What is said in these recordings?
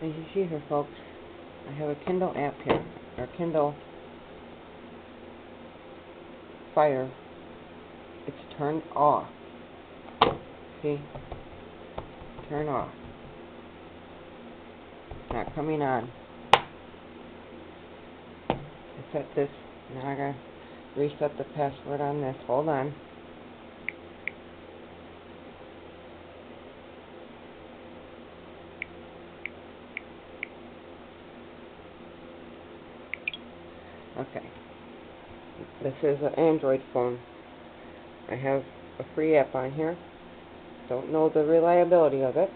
As you see here, folks, I have a Kindle app here, or Kindle Fire. It's turned off. See? Turn off. It's not coming on. I set this. Now I gotta reset the password on this. Hold on. Okay. This is an Android phone. I have a free app on here. Don't know the reliability of it,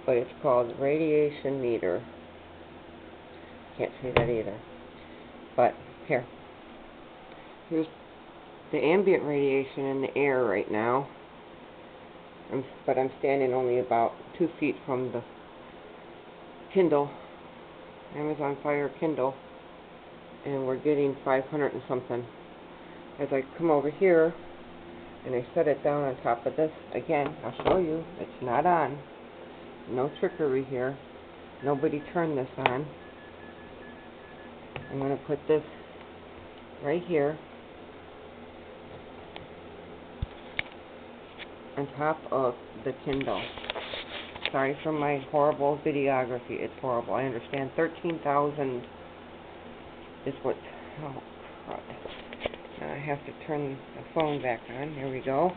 but it's called Radiation Meter. Can't see that either. But here's the ambient radiation in the air right now. But I'm standing only about 2 feet from the Kindle, Amazon Fire Kindle, and we're getting 500 and something. As I come over here and I set it down on top of this, again, I'll show you, it's not on. No trickery here. Nobody turned this on. I'm going to put this right here on top of the Kindle. Sorry for my horrible videography. It's horrible. I understand 13,000 is what... Oh, crud. Now I have to turn the phone back on. Here we go.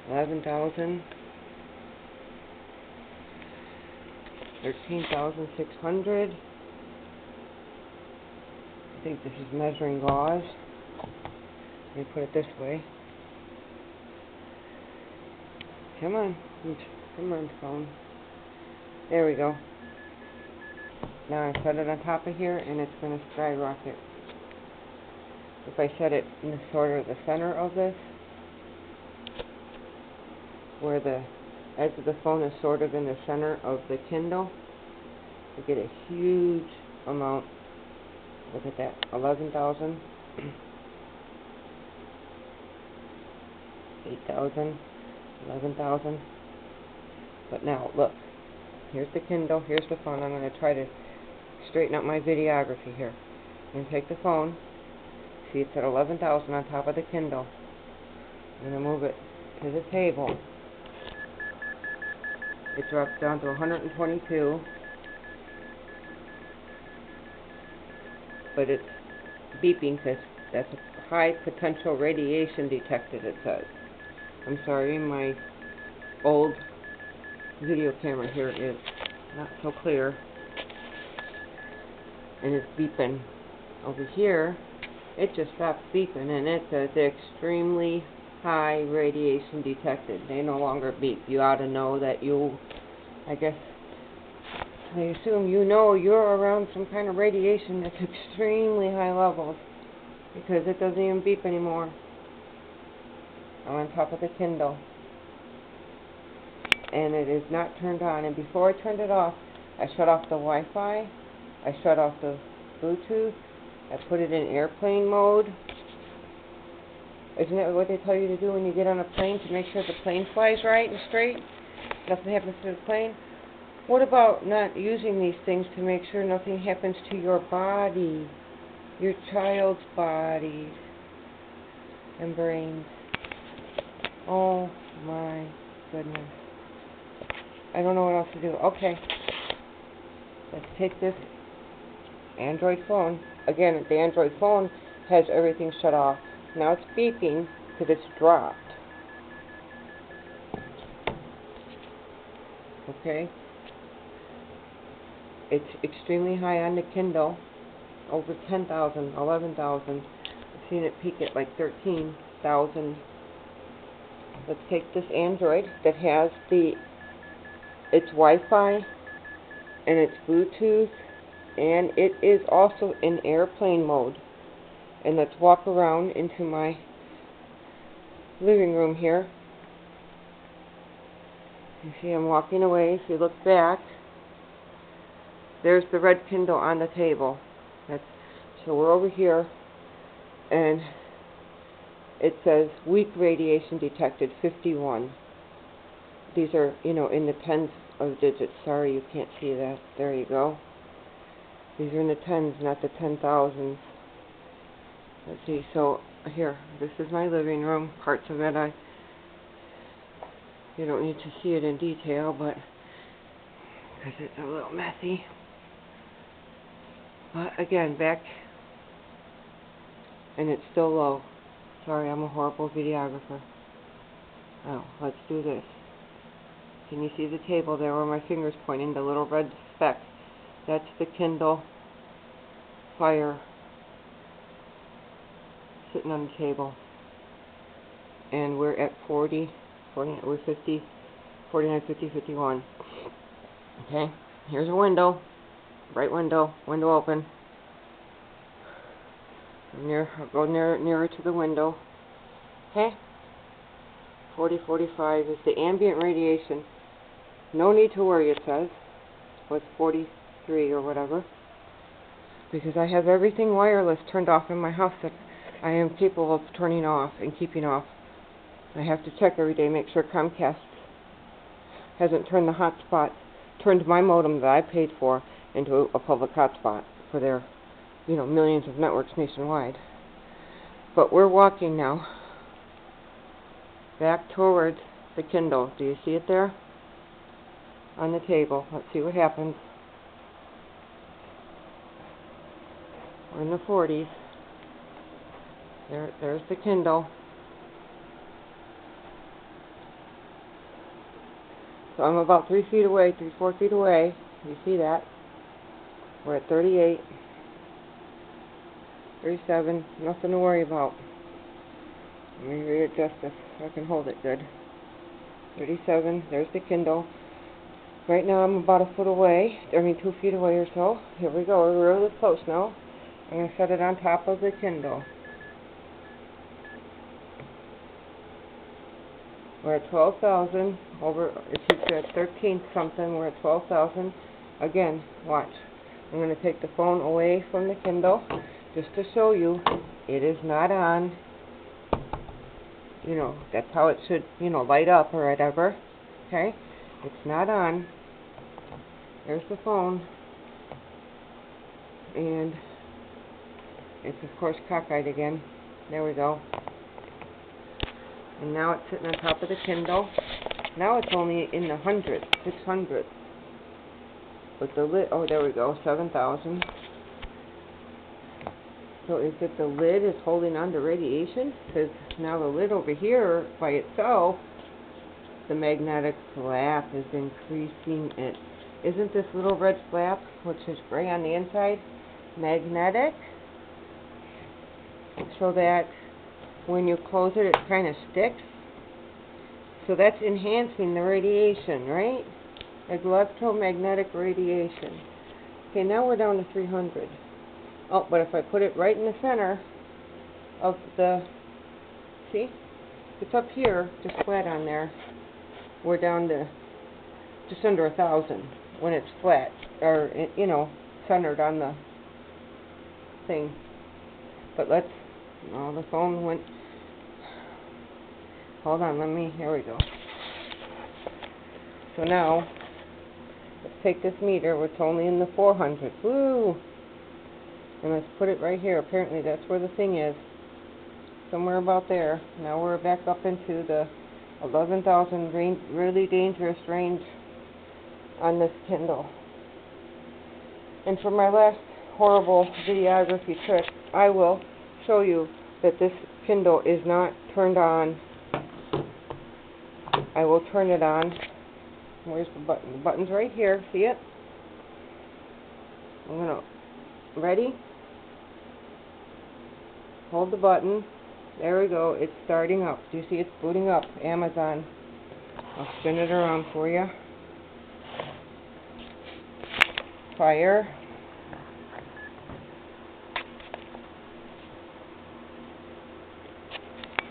11,000. 13,600. I think this is measuring gauze. Let me put it this way. Come on. Come on, phone. There we go. Now I set it on top of here and it's going to skyrocket. If I set it in the sort of the center of this, where the edge of the phone is sort of in the center of the Kindle, you get a huge amount. Look at that, 11,000, 8,000, 11,000. But now, look, here's the Kindle, here's the phone. I'm going to try to straighten out my videography here. I'm going to take the phone. See, it's at 11,000 on top of the Kindle. I'm going to move it to the table. It drops down to 122. But it's beeping because that's a high potential radiation detected, it says. I'm sorry, my old video camera here is not so clear. And it's beeping. Over here, it just stops beeping and it says extremely high radiation detected. They no longer beep. You ought to know that I guess, I assume you know you're around some kind of radiation that's extremely high levels, because it doesn't even beep anymore. I'm on top of the Kindle. And it is not turned on. And before I turned it off, I shut off the Wi-Fi. I shut off the Bluetooth. I put it in airplane mode. Isn't that what they tell you to do when you get on a plane, to make sure the plane flies right and straight? Nothing happens to the plane? What about not using these things to make sure nothing happens to your body, your child's bodies and brains? Oh my goodness. I don't know what else to do. Okay. Let's take this Android phone. Again, the Android phone has everything shut off. Now it's beeping because it's dropped. Okay. It's extremely high on the Kindle. Over 10,000, 11,000. I've seen it peak at like 13,000. Let's take this Android that has its Wi-Fi and its Bluetooth, and it is also in airplane mode. And let's walk around into my living room here. You see I'm walking away. If you look back, there's the red Kindle on the table. So we're over here, and it says weak radiation detected 51. These are, in the tens of digits. Sorry, you can't see that. There you go. These are in the tens, not the 10,000s. Let's see. So here, this is my living room. Parts of it, you don't need to see it in detail, but because it's a little messy. But again, back, and it's still low. Sorry, I'm a horrible videographer. Oh, let's do this. Can you see the table there where my finger's pointing, the little red speck? That's the Kindle Fire sitting on the table. And we're at 40, we're 50, 49, 50, 51. Okay, here's a window, bright window, window open. I'll go nearer to the window. Okay, 40, 45 is the ambient radiation. No need to worry, it says. What's 43 or whatever. Because I have everything wireless turned off in my house that I am capable of turning off and keeping off. I have to check every day, make sure Comcast hasn't turned the hotspot, turned my modem that I paid for into a public hotspot for their, millions of networks nationwide. But we're walking now back towards the Kindle. Do you see it there? On the table. Let's see what happens. We're in the 40s. There's the Kindle. So I'm about 3 feet away, 4 feet away. You see that? We're at 38, 37, nothing to worry about. Let me readjust this so I can hold it good. 37, there's the Kindle. Right now I'm about 2 feet away or so. Here we go, we're really close now. I'm going to set it on top of the Kindle. We're at 12,000, it keeps at 13 something, we're at 12,000. Again, watch. I'm going to take the phone away from the Kindle just to show you it is not on. That's how it should, light up or whatever. Okay? It's not on. There's the phone. And it's, of course, cockeyed again. There we go. And now it's sitting on top of the Kindle. Now it's only in the hundreds, 600. But the lid, oh, there we go, 7,000. So is it the lid is holding on to radiation? Because now the lid over here by itself, the magnetic flap is increasing it. Isn't this little red flap, which is gray on the inside, magnetic? So that when you close it, it kind of sticks. So that's enhancing the radiation, right? Electromagnetic radiation. Okay, now we're down to 300. Oh, but if I put it right in the center of the, see? It's up here, just flat on there. We're down to just under 1,000 when it's flat, or, centered on the thing. But the phone went. Hold on, here we go. So now, let's take this meter, it's only in the 400s. Woo! And let's put it right here. Apparently that's where the thing is. Somewhere about there. Now we're back up into the 11,000 really dangerous range on this Kindle. And for my last horrible videography trick, I will show you that this Kindle is not turned on. I will turn it on. Where's the button? The button's right here. See it? Ready? Hold the button. There we go. It's starting up. Do you see it's booting up? Amazon. I'll spin it around for you. Fire.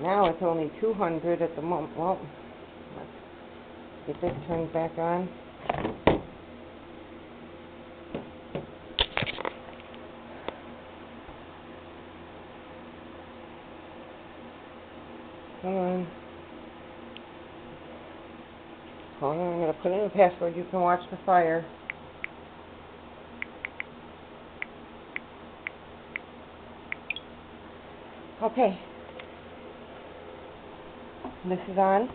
Now it's only 200 at the moment. Well, let's get this turned back on. Come on. Hold on, going to put in the password. You can watch the fire. Okay. This is on.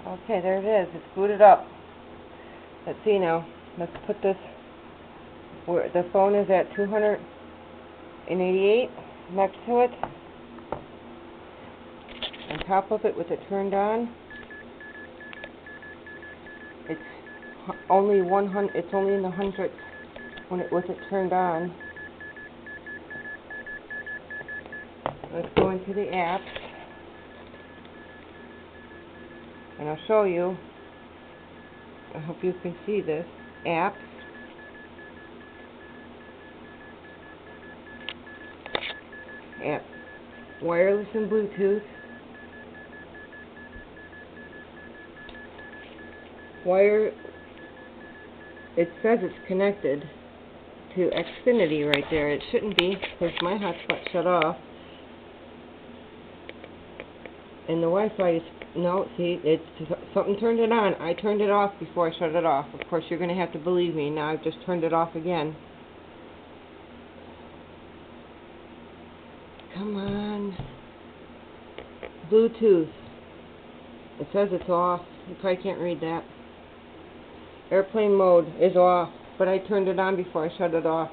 Okay, there it is. It's booted up. Let's see now. Let's put this where the phone is at 288 next to it. On top of it with it turned on. It's only 100. It's only in the hundredths with it turned on. Let's go into the apps, and I'll show you. I hope you can see this. Apps. App. Wireless and Bluetooth. Wire. It says it's connected to Xfinity right there. It shouldn't be, because my hotspot shut off. And the Wi-Fi is, no, see, it's something turned it on. I turned it off before I shut it off. Of course, you're going to have to believe me. Now I've just turned it off again. Come on. Bluetooth. It says it's off. You probably can't read that. Airplane mode is off, but I turned it on before I shut it off.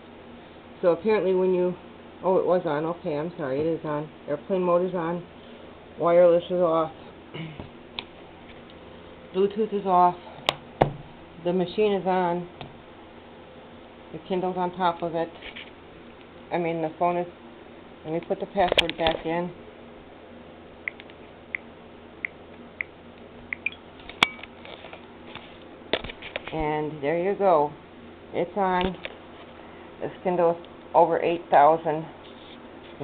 So apparently when you, oh, it was on. Okay, I'm sorry, it is on. Airplane mode is on. Wireless is off. Bluetooth is off. The machine is on. The Kindle's on top of it. I mean, the phone is... Let me put the password back in. And there you go. It's on. This Kindle is over 8,000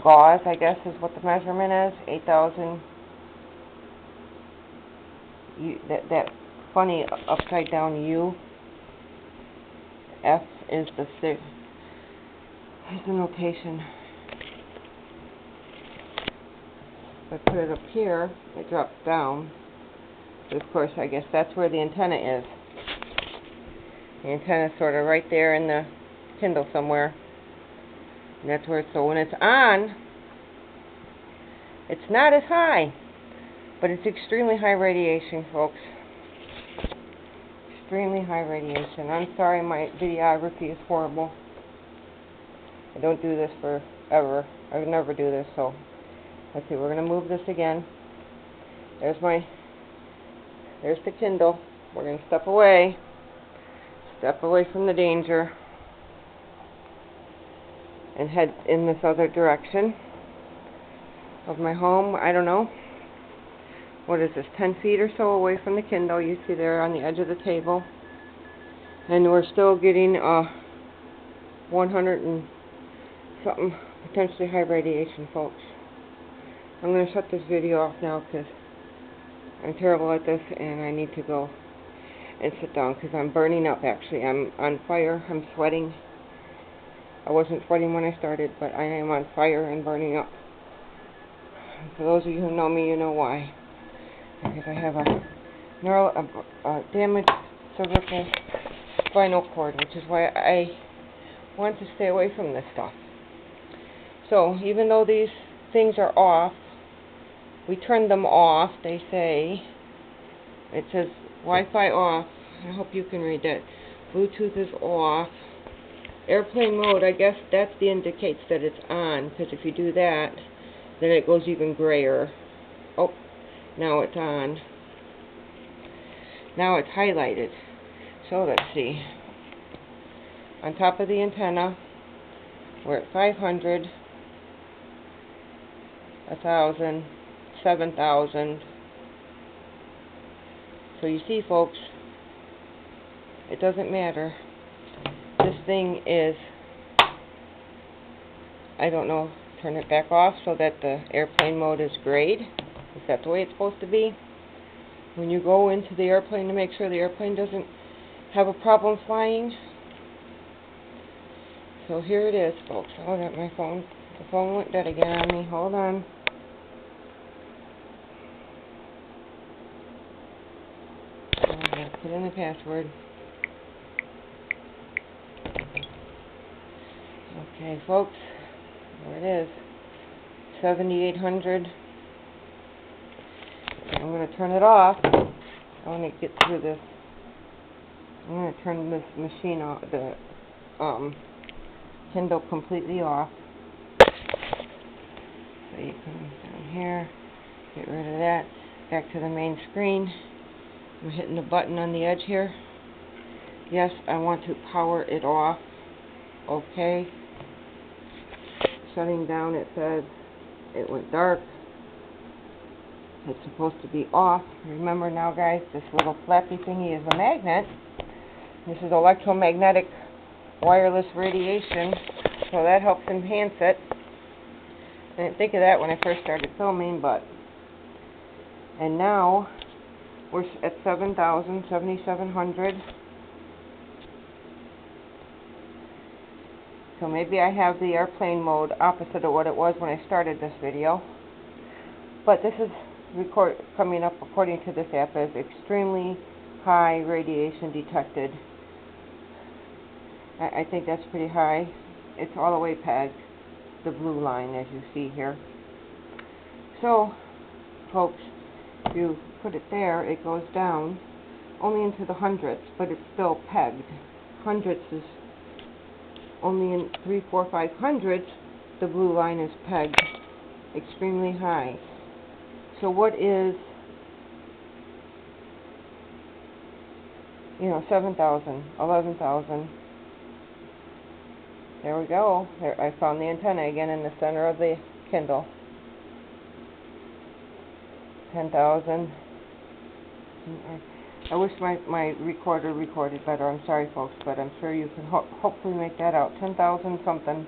gauze, I guess is what the measurement is. 8,000. That funny upside down U. F is the six. Here's the notation. If I put it up here, it drops down. But of course, I guess that's where the antenna is. The antenna is sort of right there in the Kindle somewhere. And that's where, so when it's on, it's not as high, but it's extremely high radiation, folks. Extremely high radiation. I'm sorry, my videography is horrible. I don't do this forever. I would never do this, so let's see, we're going to move this again. There's the Kindle. We're going to step away from the danger, and head in this other direction of my home. I don't know. What is this, 10 feet or so away from the Kindle. You see there on the edge of the table. And we're still getting 100 and something potentially high radiation, folks. I'm going to shut this video off now because I'm terrible at this and I need to go and sit down because I'm burning up, actually. I'm on fire. I'm sweating. I wasn't sweating when I started, but I am on fire and burning up. For those of you who know me, you know why. Because I have a damaged cervical spinal cord, which is why I want to stay away from this stuff. So, even though these things are off, we turned them off, they say. It says Wi-Fi off. I hope you can read that. Bluetooth is off. Airplane mode, I guess that indicates that it's on, because if you do that, then it goes even grayer. Oh, now it's on. Now it's highlighted. So let's see. On top of the antenna, we're at 500, 1,000, 7,000. So you see, folks, it doesn't matter. This thing is, I don't know, turn it back off so that the airplane mode is grayed. Is that the way it's supposed to be? When you go into the airplane to make sure the airplane doesn't have a problem flying. So here it is, folks. Oh, that my phone. The phone went dead again on me. Hold on. Yeah, put in the password. Okay, folks, there it is. 7,800. I'm going to turn it off. I want to get through this. I'm going to turn this machine off, the Kindle completely off. So you come down here, get rid of that. Back to the main screen. I'm hitting the button on the edge here. Yes, I want to power it off. Okay. Shutting down, it says it went dark. It's supposed to be off. Remember now, guys, this little flappy thingy is a magnet. This is electromagnetic wireless radiation, so that helps enhance it. I didn't think of that when I first started filming, but... And now, we're at 7,700. So maybe I have the airplane mode opposite of what it was when I started this video. But this is coming up, according to this app, as extremely high radiation detected. I think that's pretty high. It's all the way pegged, the blue line, as you see here. So, folks, if you put it there, it goes down only into the hundreds, but it's still pegged. Hundreds is only in 3, 4, 5 hundredths. The blue line is pegged extremely high. So what is, 7,000, 11,000. There we go. There, I found the antenna again in the center of the Kindle. 10,000. I wish my recorder recorded better. I'm sorry, folks, but I'm sure you can hopefully make that out. 10,000 something.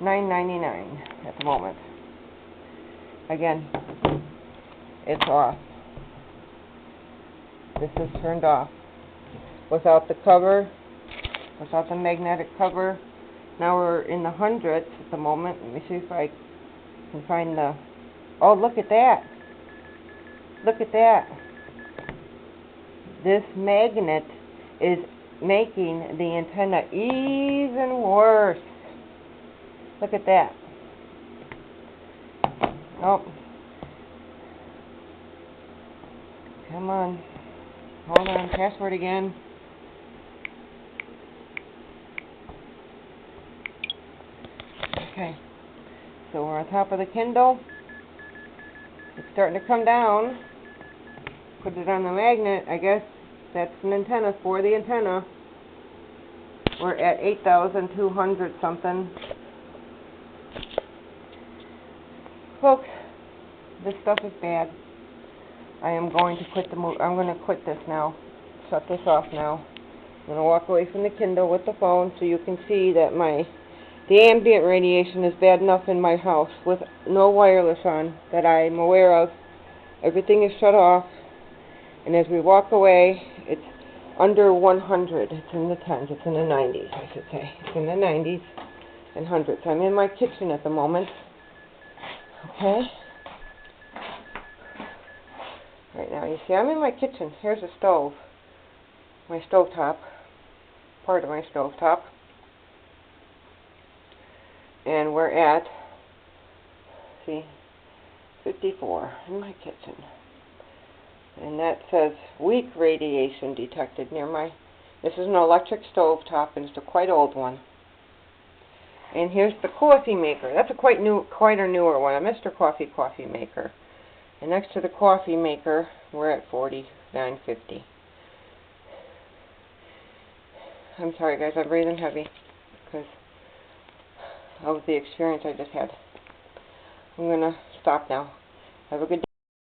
999 at the moment. Again, it's off. This is turned off. Without the cover, without the magnetic cover. Now we're in the hundreds at the moment. Let me see if I can find the... Oh, look at that. Look at that. This magnet is making the antenna even worse. Look at that. Oh. Come on. Hold on. Password again. Okay. So we're on top of the Kindle. It's starting to come down. Put it on the magnet. I guess that's an antenna for the antenna. We're at 8,200 something. Folks, this stuff is bad. I am going to quit I'm going to quit this now. Shut this off now. I'm going to walk away from the Kindle with the phone so you can see that the ambient radiation is bad enough in my house with no wireless on that I'm aware of. Everything is shut off. And as we walk away, it's under 100. It's in the 10s. It's in the 90s, I should say. It's in the 90s and hundreds. I'm in my kitchen at the moment. Okay? Right now, you see, I'm in my kitchen. Here's a stove. My stovetop. Part of my stovetop. And we're at, see, 54 in my kitchen. And that says weak radiation detected near this is an electric stovetop, and it's a quite old one. And here's the coffee maker. That's quite a newer one, a Mr. Coffee maker. And next to the coffee maker, we're at 49.50. I'm sorry, guys, I'm breathing heavy because of the experience I just had. I'm going to stop now. Have a good day.